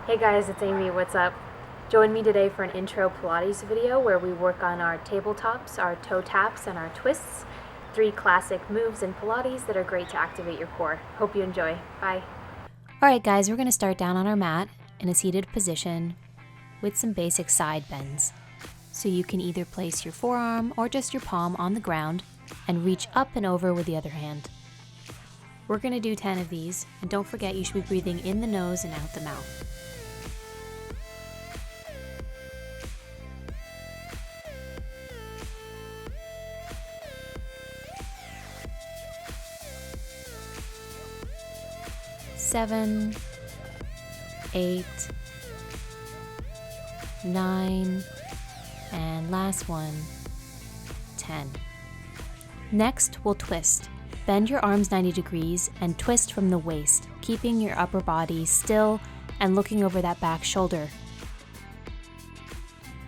Hey guys, it's Amy, what's up? Join me today for an intro Pilates video where we work on our tabletops, our toe taps, and our twists. 3 classic moves in Pilates that are great to activate your core. Hope you enjoy. Bye. Alright guys, we're going to start down on our mat in a seated position with some basic side bends. So you can either place your forearm or just your palm on the ground and reach up and over with the other hand. We're going to do 10 of these, and don't forget you should be breathing in the nose and out the mouth. Seven, 8, 9, and last one, 10. Next, we'll twist. Bend your arms 90 degrees and twist from the waist, keeping your upper body still and looking over that back shoulder.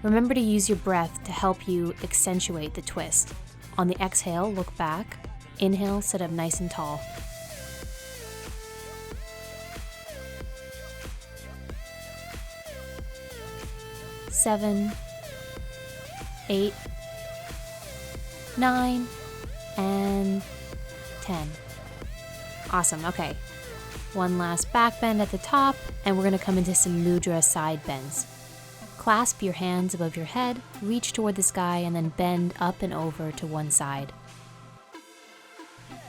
Remember to use your breath to help you accentuate the twist. On the exhale, look back. Inhale, sit up nice and tall. Seven, 8, 9, and 10. Awesome, okay. One last back bend at the top, and we're gonna come into some mudra side bends. Clasp your hands above your head, reach toward the sky, and then bend up and over to one side.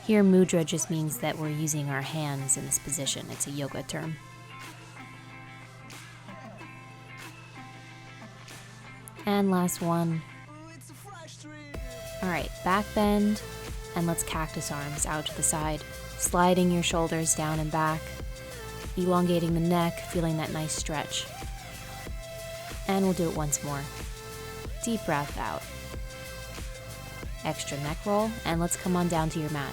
Here, mudra just means that we're using our hands in this position. It's a yoga term. And last one. All right, back bend, and let's cactus arms out to the side, sliding your shoulders down and back, elongating the neck, feeling that nice stretch. And we'll do it once more. Deep breath out. Extra neck roll, and let's come on down to your mat.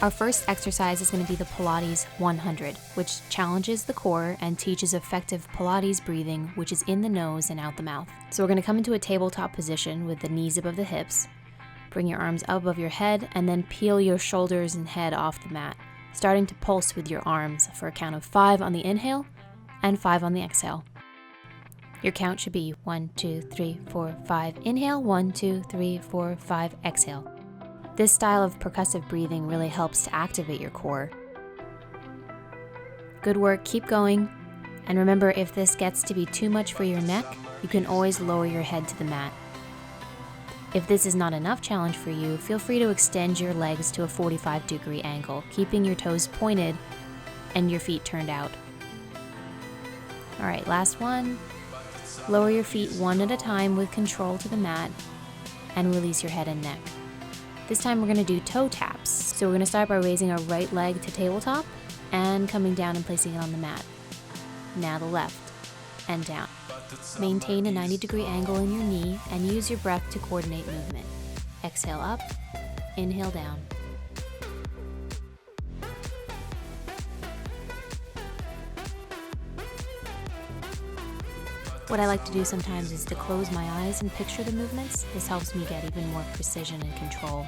Our first exercise is going to be the Pilates 100, which challenges the core and teaches effective Pilates breathing, which is in the nose and out the mouth. So we're going to come into a tabletop position with the knees above the hips. Bring your arms up above your head and then peel your shoulders and head off the mat, starting to pulse with your arms for a count of 5 on the inhale and 5 on the exhale. Your count should be 1, 2, 3, 4, 5. Inhale, 1, 2, 3, 4, 5. Exhale. This style of percussive breathing really helps to activate your core. Good work, keep going. And remember, if this gets to be too much for your neck, you can always lower your head to the mat. If this is not enough challenge for you, feel free to extend your legs to a 45-degree angle, keeping your toes pointed and your feet turned out. All right, last one. Lower your feet one at a time with control to the mat and release your head and neck. This time we're going to do toe taps. So we're going to start by raising our right leg to tabletop and coming down and placing it on the mat. Now the left and down. Maintain a 90-degree angle in your knee and use your breath to coordinate movement. Exhale up, inhale down. What I like to do sometimes is to close my eyes and picture the movements. This helps me get even more precision and control.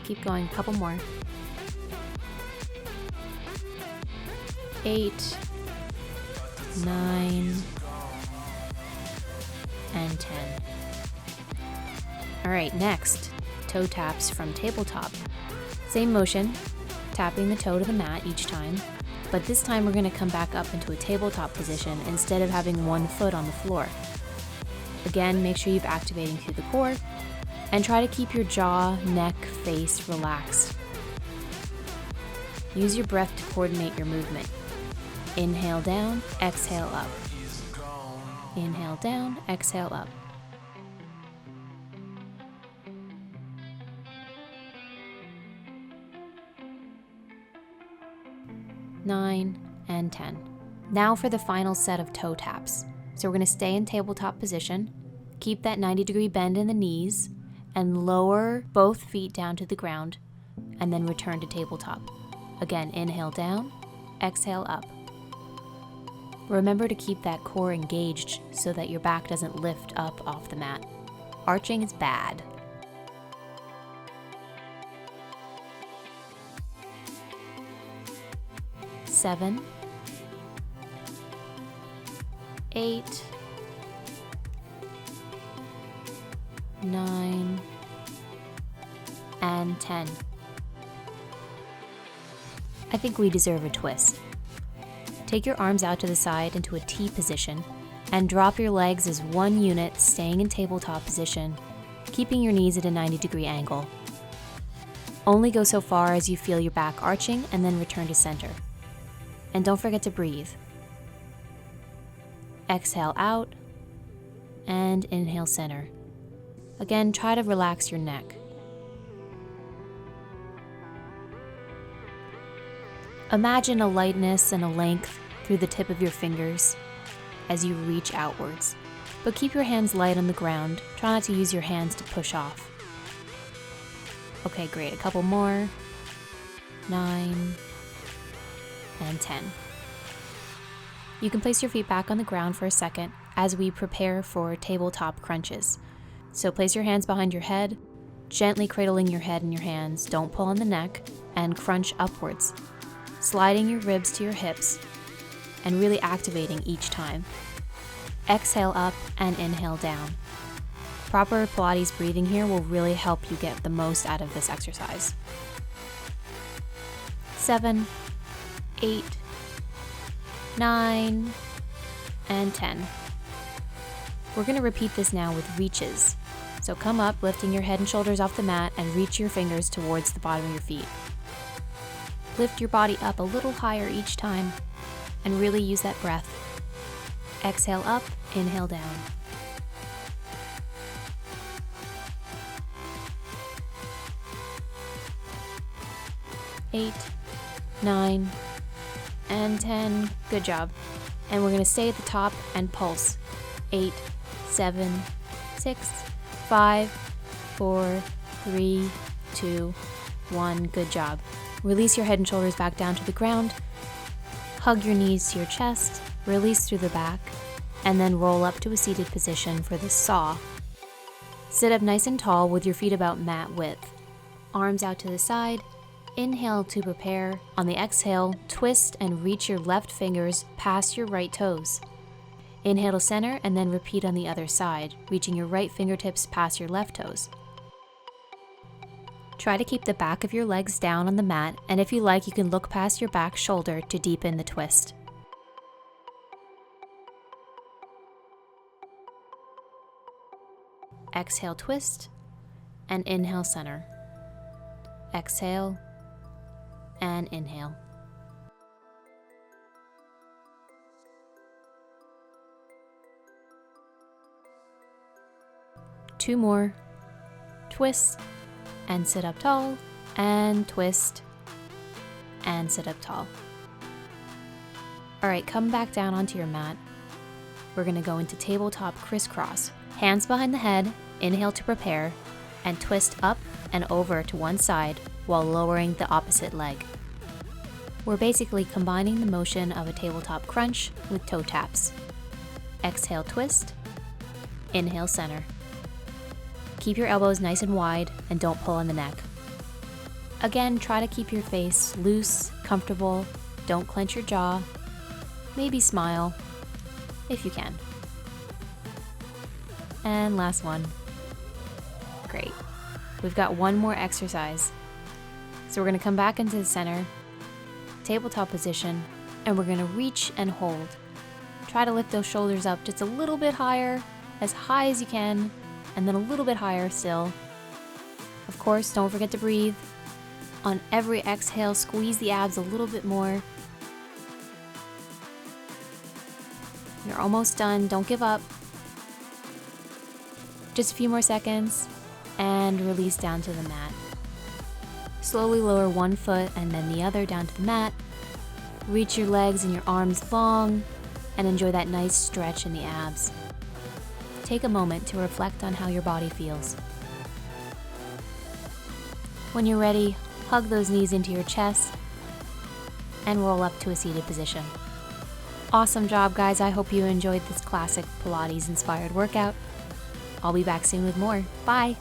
Keep going, a couple more. 8, 9, and 10. All right, next, toe taps from tabletop. Same motion, tapping the toe to the mat each time. But this time we're going to come back up into a tabletop position instead of having one foot on the floor. Again, make sure you're activating through the core and try to keep your jaw, neck, face relaxed. Use your breath to coordinate your movement. Inhale down, exhale up. Inhale down, exhale up. Nine, and 10. Now for the final set of toe taps. So we're going to stay in tabletop position, keep that 90-degree bend in the knees, and lower both feet down to the ground, and then return to tabletop. Again, inhale down, exhale up. Remember to keep that core engaged so that your back doesn't lift up off the mat. Arching is bad. 7, 8, 9, and 10. I think we deserve a twist. Take your arms out to the side into a T position and drop your legs as one unit, staying in tabletop position, keeping your knees at a 90-degree angle. Only go so far as you feel your back arching and then return to center. And don't forget to breathe. Exhale out and inhale center. Again, try to relax your neck. Imagine a lightness and a length through the tip of your fingers as you reach outwards, but keep your hands light on the ground. Try not to use your hands to push off. Okay, great. A couple more. 9 and 10. You can place your feet back on the ground for a second as we prepare for tabletop crunches. So place your hands behind your head, gently cradling your head in your hands. Don't pull on the neck, and crunch upwards, sliding your ribs to your hips and really activating each time. Exhale up and inhale down. Proper Pilates breathing here will really help you get the most out of this exercise. 7, 8, 9, and 10. We're going to repeat this now with reaches. So come up, lifting your head and shoulders off the mat, and reach your fingers towards the bottom of your feet. Lift your body up a little higher each time and really use that breath. Exhale up, inhale down. Eight, 9, and 10. Good job. And we're going to stay at the top and pulse. 8, 7, 6, 5, 4, 3, 2, 1. Good job. Release your head and shoulders back down to the ground. Hug your knees to your chest, release through the back, and then roll up to a seated position for the saw. Sit up nice and tall with your feet about mat width. Arms out to the side. Inhale to prepare. On the exhale, twist and reach your left fingers past your right toes. Inhale to center and then repeat on the other side, reaching your right fingertips past your left toes. Try to keep the back of your legs down on the mat, and if you like, you can look past your back shoulder to deepen the twist. Exhale, twist, and inhale, center. Exhale, and inhale. Two more. Twist, and sit up tall, and twist, and sit up tall. All right, come back down onto your mat. We're gonna go into tabletop crisscross. Hands behind the head, inhale to prepare, and twist up and over to one side while lowering the opposite leg. We're basically combining the motion of a tabletop crunch with toe taps. Exhale, twist, inhale, center. Keep your elbows nice and wide and don't pull on the neck. Again, try to keep your face loose, comfortable. Don't clench your jaw. Maybe smile, if you can. And last one. Great. We've got one more exercise. So we're gonna come back into the center, tabletop position, and we're gonna reach and hold. Try to lift those shoulders up just a little bit higher, as high as you can, and then a little bit higher still. Of course, don't forget to breathe. On every exhale, squeeze the abs a little bit more. You're almost done, don't give up. Just a few more seconds, and release down to the mat. Slowly lower one foot and then the other down to the mat. Reach your legs and your arms long, and enjoy that nice stretch in the abs. Take a moment to reflect on how your body feels. When you're ready, hug those knees into your chest and roll up to a seated position. Awesome job, guys. I hope you enjoyed this classic Pilates-inspired workout. I'll be back soon with more. Bye!